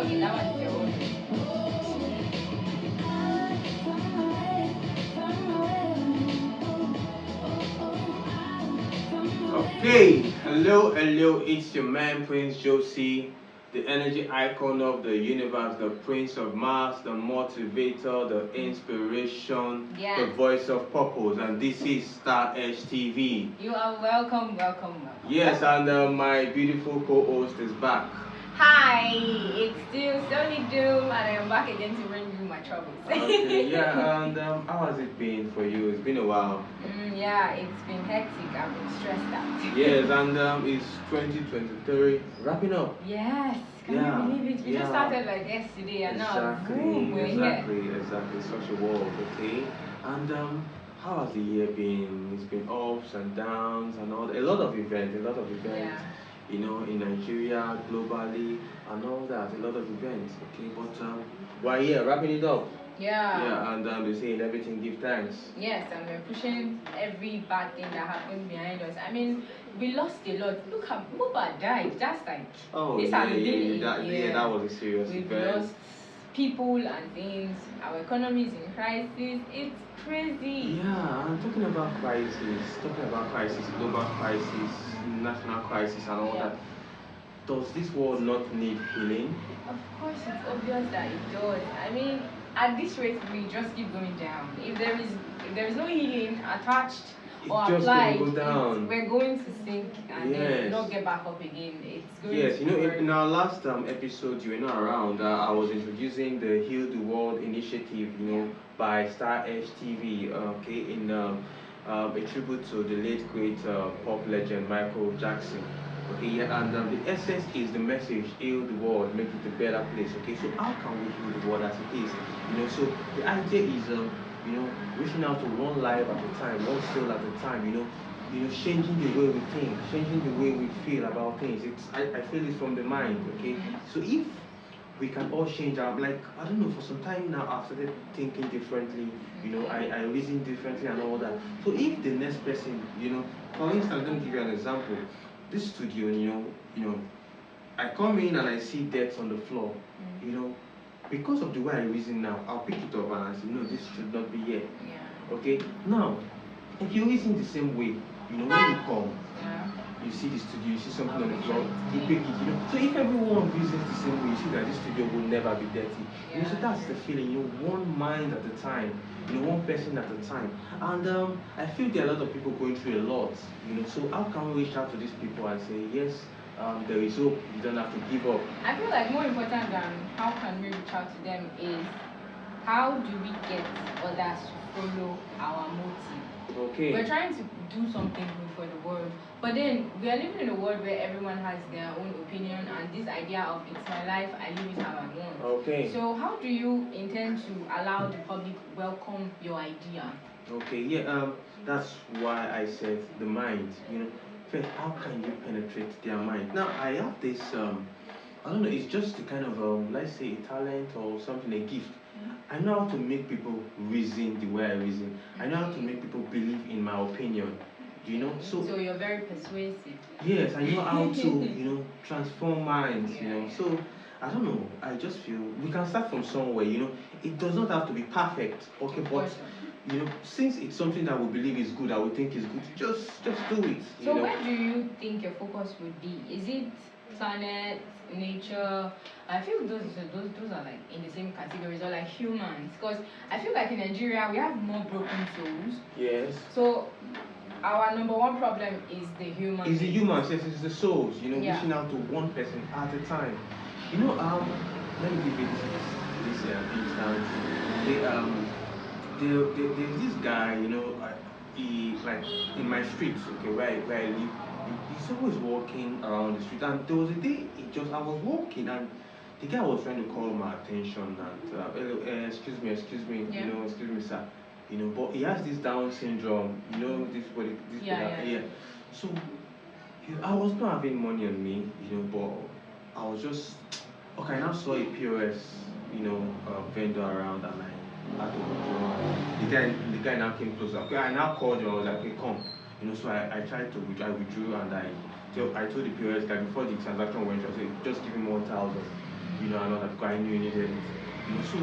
Okay, that one is your own. Okay, hello, it's your man Prince Josie, the energy icon of the universe, the Prince of Mars, the motivator, the inspiration, the voice of purpose, and this is Star Edge TV. You are welcome. Yes, and my beautiful co-host is back. Hi, it's still Sony Doom, and I am back again to bring you my troubles. Okay, yeah, and how has it been for you? It's been a while. Yeah, it's been hectic. I've been stressed out. Yes, and it's 2023 wrapping up. Yes, can you believe it? We just started like yesterday, and now boom, we're here. Exactly, such a world, okay? And how has the year been? It's been ups and downs and all. A lot of events, Yeah. you know, in Nigeria, globally, and all that. A lot of events, okay? But we're here wrapping it up. Yeah, and they say in everything give thanks. Yes, and we're pushing every bad thing that happened behind us. I mean, we lost a lot. Look how Muba died. That's like that was a serious We've event. lost people and things. Our economy is in crisis. It's crazy. Yeah, I'm talking about crisis, global crisis, national crisis, and all that. Does this world not need healing? Of course, it's obvious that it does. I mean, at this rate, we just keep going down. If there is no healing attached or applied, we're going to sink and then not get back up again. It's going Yes, to you know, in our last episode, you were not around. I was introducing the Heal the World initiative, you know, by Star Edge TV, okay, in a tribute to the late great pop legend Michael Jackson. Okay, yeah, and the essence is the message: heal the world, make it a better place. Okay, so how can we heal the world as it is? You know, so the idea is, you know, reaching out to one life at a time, one soul at a time. You know, changing the way we think, changing the way we feel about things. I feel it's from the mind. Okay, so if we can all change our, like, I don't know, for some time now I've started thinking differently. You know, I reason differently and all that. So if the next person, you know, for instance, let me give you an example. This studio, you know, I come in and I see dirt on the floor. You know, because of the way I reason now, I'll pick it up and I say, no, this should not be here. Okay, now if you reason the same way, you know, when you come, you see the studio, you see something on the floor, you pick it, you know. So if everyone reasons the same way, you see that this studio will never be dirty. You know, so that's the feeling, you know, one mind at a time, you know, one person at a time. And I feel there are a lot of people going through a lot, you know. So how can we reach out to these people and say, yes, there is hope, you don't have to give up? I feel like more important than how can we reach out to them is how do we get others to follow our motive? Okay. We're trying to do something good for the world, but then we are living in a world where everyone has their own opinion and this idea of it's my life, I live it how I want. Okay. So how do you intend to allow the public welcome your idea? Okay, yeah, that's why I said the mind, you know. First, how can you penetrate their mind? Now, I have this, I don't know, it's just a kind of, let's say, a talent or something, a gift. I know how to make people reason the way I reason. I know how to make people believe in my opinion. You know, so you're very persuasive. Yes, I know how to, you know, transform minds. You know, so I don't know. I just feel we can start from somewhere. You know, it does not have to be perfect. Okay, but you know, since it's something that we believe is good, that we think is good, just do it. So where do you think your focus would be? Is it planet, nature? I feel those are like in the same categories, or like humans, because I feel like in Nigeria we have more broken souls. Yes. So our number one problem is the humans. It's the humans, yes, it's the souls, you know, reaching out to one person at a time. You know, let me give you this instance. There's this guy, you know, he, like, in my street, okay, where I live, he's always walking around the street. And there was a day I was walking, and the guy was trying to call my attention and "Hello, excuse me, you know, excuse me, sir, you know, but he has this Down syndrome, you know, yeah. So I was not having money on me, you know, but I was just okay. I now saw a POS, you know, vendor around, and I had to withdraw. The guy now came closer. Okay, I now called him. I was like, "Okay, come." You know, so I tried to withdraw. I withdrew, and I told the POS guy before the transaction went, I said, "Just give him 1,000." I know that because I knew you needed it. So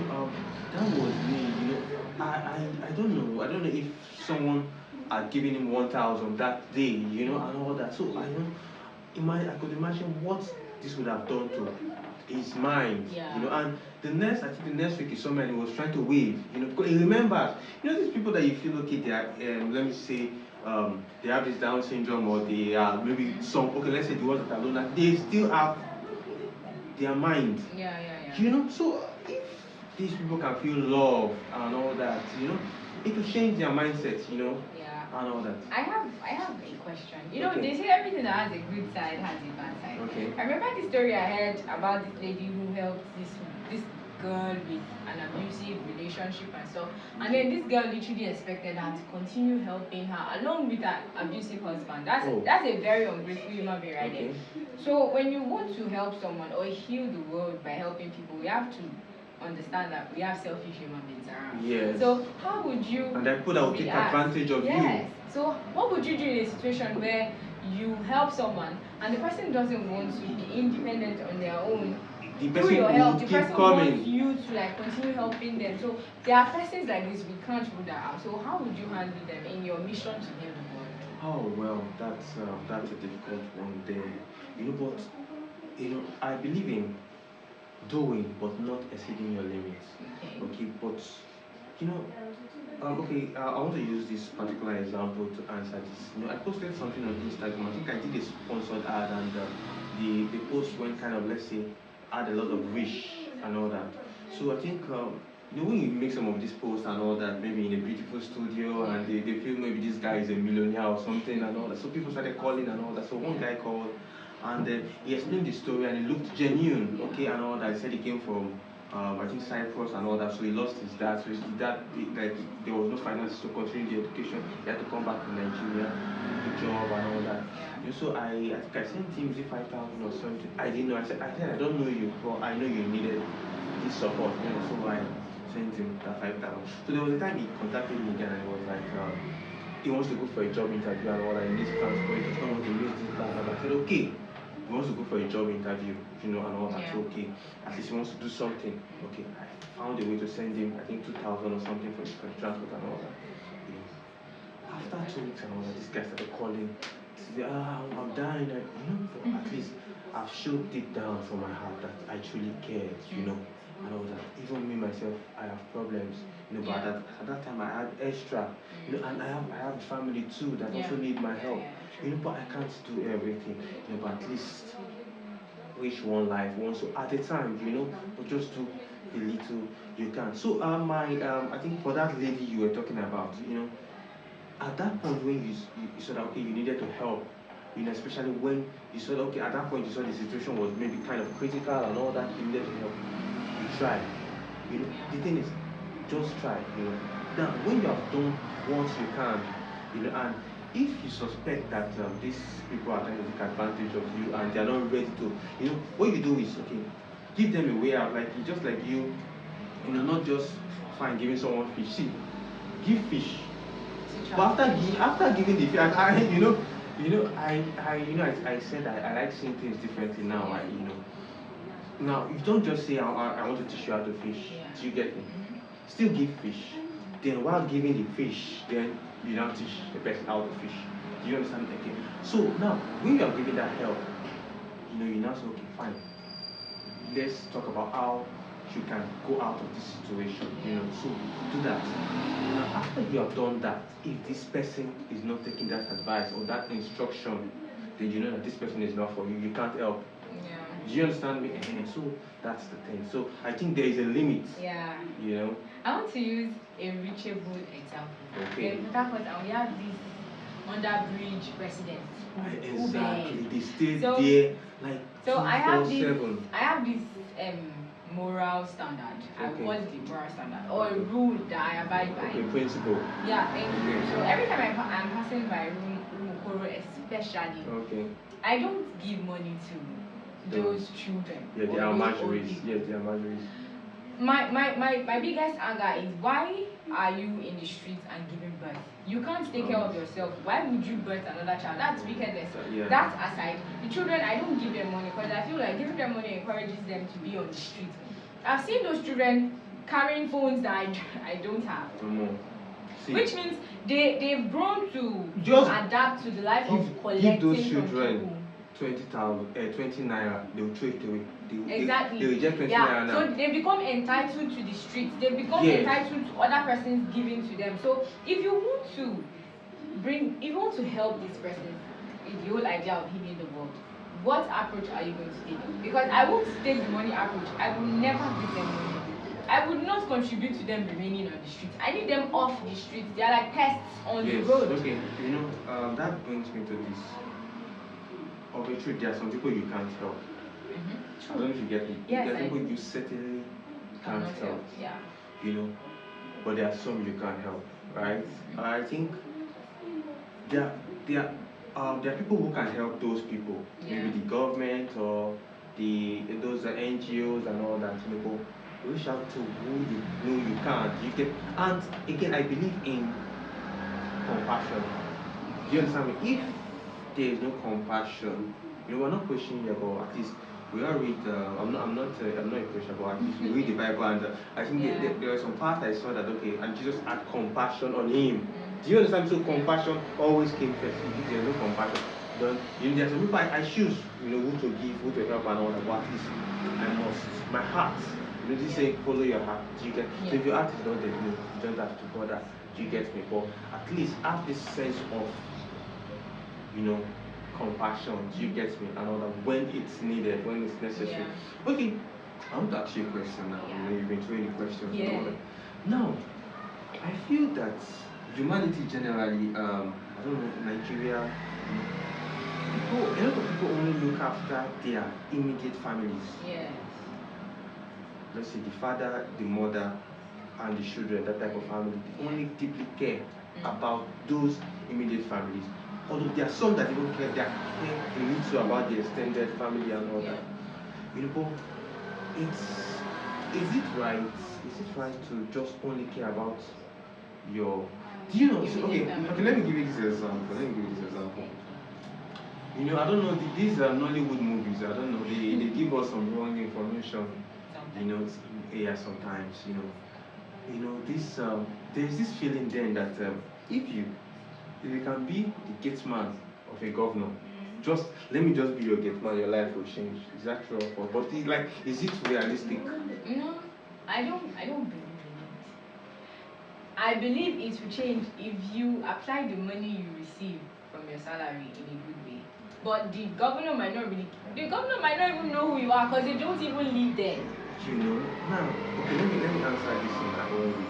that was me. I don't know. I don't know if someone had given him 1,000 that day. And all that. So I could imagine what this would have done to his mind. And I think the next week he saw me and he was trying to wave. Because he remembers. These people that you feel okay, they are. Let me say. They have this Down syndrome, or they are maybe some. Okay, let's say the ones that are alone. They still have their mind. So if these people can feel love and all that, it will change their mindset. And all that. I have a question. Okay. They say everything that has a good side has a bad side. Okay. I remember the story I heard about this lady who helped this girl with an abusive relationship and stuff. And then this girl literally expected her to continue helping her along with her abusive husband. That's a very ungrateful human being right there. So when you want to help someone or heal the world by helping people, we have to understand that we have selfish human beings around. Yes. So how would you and there are people that will take advantage of you. So what would you do in a situation where you help someone and the person doesn't want to be independent on their own? The person through your help, the keep person coming. wants you to continue helping them. So there are persons like this we can't rule that out. So how would you handle them in your mission to heal the world? Oh well, that's a difficult one there. But I believe in doing but not exceeding your limits. Okay, but I want to use this particular example to answer this. I posted something on Instagram. I think I did a sponsored ad, and the post went kind of, let's say, had a lot of wish and all that. So I think when you make some of these posts and all that, maybe in a beautiful studio, and they feel maybe this guy is a millionaire or something and all that. So people started calling and all that. So one guy called, and he explained the story and it looked genuine, okay, and all that. He said he came from I think Cyprus and all that, so he lost his dad. So his dad, there was no finances to continue the education. He had to come back to Nigeria, do job and all that. So I think I sent him 5,000 or something. I didn't know. I said I don't know you, but I know you needed this support. So I sent him that 5,000. So there was a time he contacted me again and he was like, he wants to go for a job interview and all that. He needs transport. He does not want to use this plan. I said, okay. He wants to go for a job interview, and all that. So, okay, at least he wants to do something. Okay, I found a way to send him, I think 2,000 or something for his transport and all that. After 2 weeks and all that, this guy started calling. He said, I'm dying. But at least I've showed deep down from my heart that I truly cared, and all that. Even me myself, I have problems, but at that time I had extra, and I have family too that also need my help. But I can't do everything, but at least reach one life once at a time, but just do the little you can. So I think for that lady you were talking about, at that point when you said okay, you needed to help, especially when you said okay, at that point you saw the situation was maybe kind of critical and all that, you needed to help, you try. The thing is, just try. Now when you have done what you can, and if you suspect that these people are trying to take advantage of you and they are not ready to, what you do is okay, give them a way out. Just like you, not just fine giving someone fish. See, give fish. But after giving the fish, I said I like seeing things differently now. Now you don't just say I want to teach you how to fish. Do you get me? Still give fish. Then while giving the fish, then you now teach the person how to fish. Do you understand? Okay. So now when you are giving that help, you now say, okay, fine. Let's talk about how you can go out of this situation. So do that. Now after you have done that, if this person is not taking that advice or that instruction, then you know that this person is not for you. You can't help. Do you understand me? So that's the thing. So I think there is a limit. I want to use a reachable example. Okay. We have this under-bridge residents. Exactly. They stay there like 24/7. I have this moral standard. Okay. What's the moral standard? Or a rule that I abide by. Okay, principle. Yeah, thank you. So every time I'm passing by Rumokoro especially, I don't give money to those children. Yeah, they are marjories. Yes, they are marjories. my biggest anger is, why are you in the streets and giving birth? You can't take care of yourself. Why would you birth another child? That's wickedness. Yeah. That aside, the children, I don't give them money because I feel like giving them money encourages them to be on the streets. I've seen those children carrying phones that I don't have. Which means they've grown to just adapt to the life of collecting give those children from people. 20 naira, they will throw it away. Exactly. They reject 20 naira now. So they become entitled to the streets. They become entitled to other persons giving to them. So if you want to help this person, is the whole idea of healing the world, what approach are you going to take? Because I won't take the money approach. I will never give them money. I would not contribute to them remaining on the streets. I need them off the streets. They are like pests on the road. Okay, that brings me to this. Of a truth, there are some people you can't help. I don't know if you get me. Yes, there are people you certainly can't help. Yeah. But there are some you can't help, right? I think there are people who can help those people. Maybe the government or those NGOs and all that. Reach out to who you know you can't. And again, I believe in compassion. Do you understand me? If there is no compassion, we're not questioning here, but at least we all read. I'm not a Christian, but at least we read the Bible, and I think there were some parts I saw that and Jesus had compassion on him. Do you understand? So compassion always came first. If there's no compassion, then there's some people I choose, who to give, who to help, and all that. But at least I must. My heart. This say follow your heart. Do you get? So if your heart is not there, you don't have to bother. Do you get me? But at least have this sense of, compassion. Do you get me? And all that when it's needed, when it's necessary. Okay, I want to ask you a question now. You've been throwing the questions. And all that. Now, I feel that humanity generally, I don't know, Nigeria, a lot of people only look after their immediate families. Yes. Let's say the father, the mother, and the children, that type of family, they only deeply care about those immediate families. Although there are some that don't care, they care a little about the extended family and all that. But is it right? Is it right to just only care about your? Do you know? Okay, let me give you this example. I don't know, these are Nollywood movies. I don't know. They give us some wrong information. Sometimes. This there's this feeling then that if you can be the gate man of a governor, let me just be your gate man, your life will change. Is that true? But is it realistic? No, I don't believe in it. I believe it will change if you apply the money you receive from your salary in a good way. But the governor might not even know who you are because they don't even live there. Now, okay, let me answer this in my own way.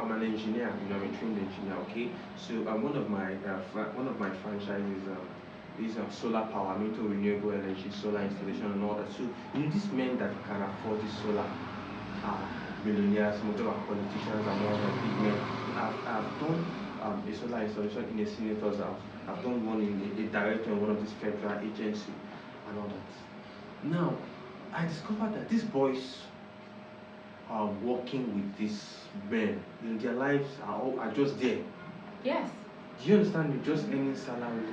I'm an engineer. I'm a trained engineer. Okay, so one of my franchises is solar power. I'm into renewable energy, solar installation, and all that. So these men that can afford this solar are millionaires, most of our politicians and all that big men. I've done a solar installation in a senator's house. I've done one in a director in one of these federal agencies and all that. Now, I discovered that these boys are working with these men. Their lives are just there. Yes. Do you understand me? Just earning salary.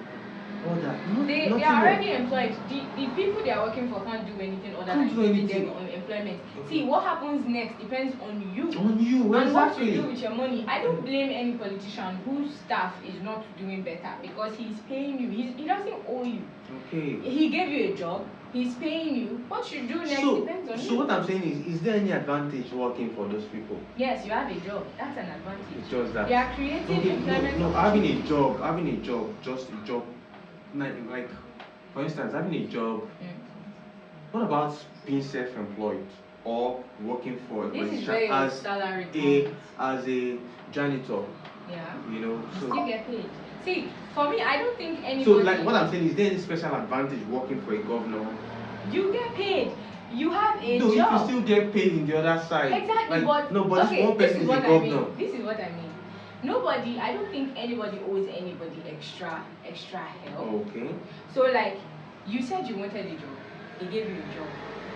All that. They are already employed. The people they are working for can't do anything other than giving them employment. See, what happens next depends on you. And what you do with your money. I don't blame any politician whose staff is not doing better because he's paying you. He doesn't owe you. Okay. He gave you a job. He's paying you. What you do next depends on you. So what I'm saying is there any advantage working for those people? Yes, you have a job. That's an advantage. It's just that. They are creating employment. No, having a job, just a job. Like, for instance, having a job. What about being self-employed or working for as a janitor? Yeah. You still get paid. See, for me, I don't think anybody. So, what I'm saying is, there any special advantage working for a governor? You get paid. You have a job. No, if you still get paid in the other side. Exactly, but okay, one person is a governor. This is what I mean. Nobody, I don't think anybody owes anybody extra help. Okay. So, you said you wanted a job. They gave you a job.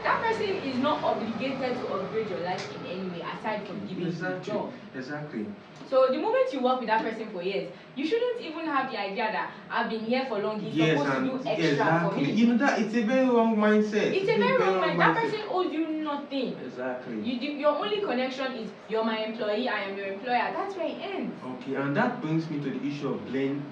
that person is not obligated to upgrade your life in any way aside from giving you a job. Exactly. So the moment you work with that person for years, you shouldn't even have the idea that I've been here for long, he's supposed to do extra for me. You know that it's a very wrong mindset. It's a very wrong mindset. That person owes you nothing. Exactly. Your only connection is you're my employee, I am your employer. That's where it ends. Okay, and that brings me to the issue of blame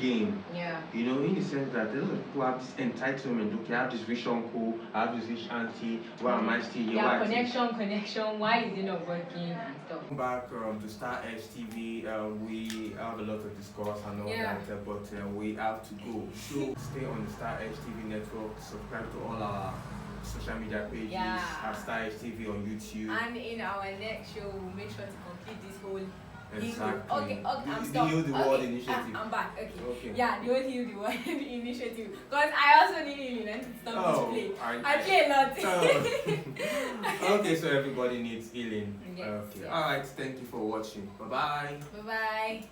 game. Yeah. You know, in the sense that a lot of people have this entitlement. Okay, I have this rich uncle, I have this rich auntie. Why am I still here? Yeah, connection. Why is it not working and stuff? Back to Star Edge TV, we have a lot to discuss and all that, but we have to go. So stay on the Star Edge TV network. Subscribe to all our social media pages at Star Edge TV on YouTube. And in our next show, we'll make sure to complete this whole. Exactly. Okay, I'm the Heal the World initiative. I'm back. Okay. Yeah, the whole Heal the World initiative. Because I also need healing and it's not to play. I play a lot. Okay, so everybody needs healing. Yes, okay. Alright, thank you for watching. Bye bye. Bye bye.